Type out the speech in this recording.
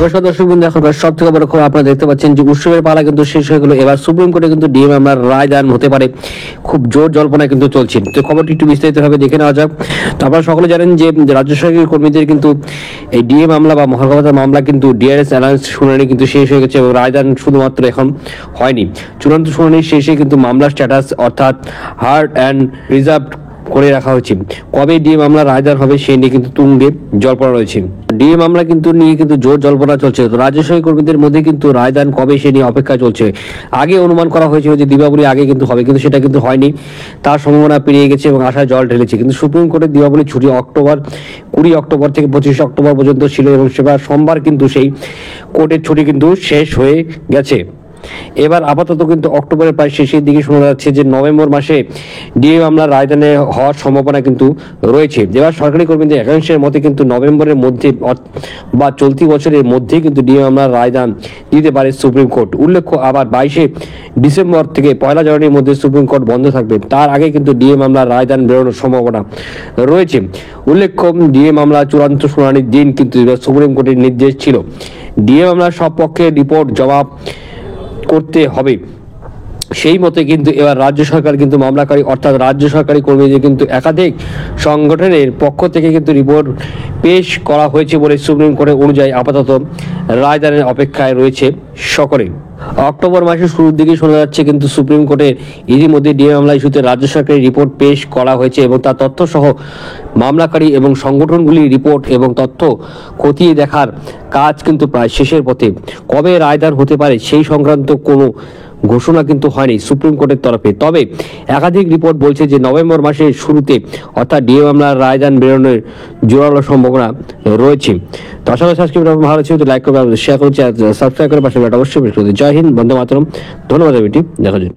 নমস্কার দর্শক বন্ধু, এখনকার সব থেকে বড় খবর আপনারা দেখতে পাচ্ছেন যে উৎসবের পালা কিন্তু শেষ হয়ে গেল। এবার সুপ্রিম কোর্টে কিন্তু ডিএ মামলার রায়দান হতে পারে, খুব জোর জল্পনা কিন্তু চলছে। তো খবরটি একটু বিস্তারিতভাবে দেখে নেওয়া যাক। তো আপনারা সকলে জানেন যে রাজ্য সরকারি কর্মীদের কিন্তু এই ডিএ মামলা বা মহার্ঘ মামলা কিন্তু ডিআরএস অ্যালায়েন্স শুনানি কিন্তু শেষ হয়ে গেছে এবং রায়দান শুধুমাত্র এখন হয়নি, চূড়ান্ত শুনানির শেষে কিন্তু মামলার স্ট্যাটাস অর্থাৎ হার্ড অ্যান্ড রিজার্ভ করে রাখা হয়েছে। কবে ডিএ মামলা রায়দান হবে সেই নিয়ে কিন্তু তুঙ্গে জল্পনা রয়েছে। ডিএ মামলা কিন্তু নিয়ে কিন্তু জোর জল্পনা চলছে। তো রাজ্য সরকারি কর্মীদের মধ্যে কিন্তু রায়দান কবে সে নিয়ে অপেক্ষা চলছে। আগে অনুমান করা হয়েছিল যে দীপাবলি আগে কিন্তু হবে, কিন্তু সেটা কিন্তু হয়নি, তার সম্ভাবনা পেরিয়ে গেছে এবং আশায় জল ঢেলেছে। কিন্তু সুপ্রিম কোর্টের দীপাবলি ছুটি 20 অক্টোবর থেকে 25 অক্টোবর পর্যন্ত ছিল এবং সেবার সোমবার কিন্তু সেই কোর্টের ছুটি কিন্তু শেষ হয়ে গেছে। এবার আপাতত কিন্তু অক্টোবরের প্রায় শেষের দিকে শোনা যাচ্ছে যে নভেম্বর মাসে ডিএ মামলার রায়দানে হওয়ার সম্ভাবনা কিন্তু রয়েছে। এবার সরকারি কর্মীদের একাংশের মতে কিন্তু নভেম্বরের মধ্যে বা চলতি বছরের মধ্যেই কিন্তু ডিএ মামলার রায়দান দিতে পারে সুপ্রিম কোর্ট। উল্লেখ্য, আবার 22 ডিসেম্বর থেকে 1 জানুয়ারির মধ্যে সুপ্রিম কোর্ট বন্ধ থাকবে, তার আগে কিন্তু ডিএ মামলার রায়দান বেরোনোর সম্ভাবনা রয়েছে। উল্লেখ্য, ডিএ মামলা চূড়ান্ত শুনানির দিন কিন্তু সুপ্রিম কোর্টের নির্দেশ ছিল ডিএ মামলার সব পক্ষের রিপোর্ট জবাব করতে হবে। সেই মতে কিন্তু এবার রাজ্য সরকার কিন্তু মামলাকারী অর্থাৎ রাজ্য সরকারি কর্মীদের কিন্তু একাধিক সংগঠনের পক্ষ থেকে কিন্তু রিপোর্ট পেশ করা হয়েছে বলে সুপ্রিম কোর্টের অনুযায়ী আপাতত রায়দানের অপেক্ষায় রয়েছে সকলে। অক্টোবর মাসের শুরুর দিকে শোনা যাচ্ছে কিন্তু সুপ্রিম কোর্টে ইতিমধ্যে ডিএ মামলা ইস্যুতে রাজ্য সরকারের রিপোর্ট পেশ করা হয়েছে এবং তার তথ্য সহ মামলাকারী এবং সংগঠনগুলির রিপোর্ট এবং তথ্য খতিয়ে দেখার কাজ কিন্তু প্রায় শেষের পথে। কবে রায়দান হতে পারে সেই সংক্রান্ত কোনো ঘোষণা কিন্তু হয়নি সুপ্রিম কোর্টের তরফে, তবে একাধিক রিপোর্ট বলছে যে নভেম্বর মাসের শুরুতে অর্থাৎ ডিএ মামলার রায়দান বেরোনোর জোরালো সম্ভাবনা রয়েছে। তো আশা করি আজকে ভালো ছিল, লাইক করবে, শেয়ার করছি, সাবস্ক্রাইব করে পাশে অবশ্যই। জয় হিন্দ, বন্দে মাতরম। ধন্যবাদ ভিডিওটি দেখার জন্য।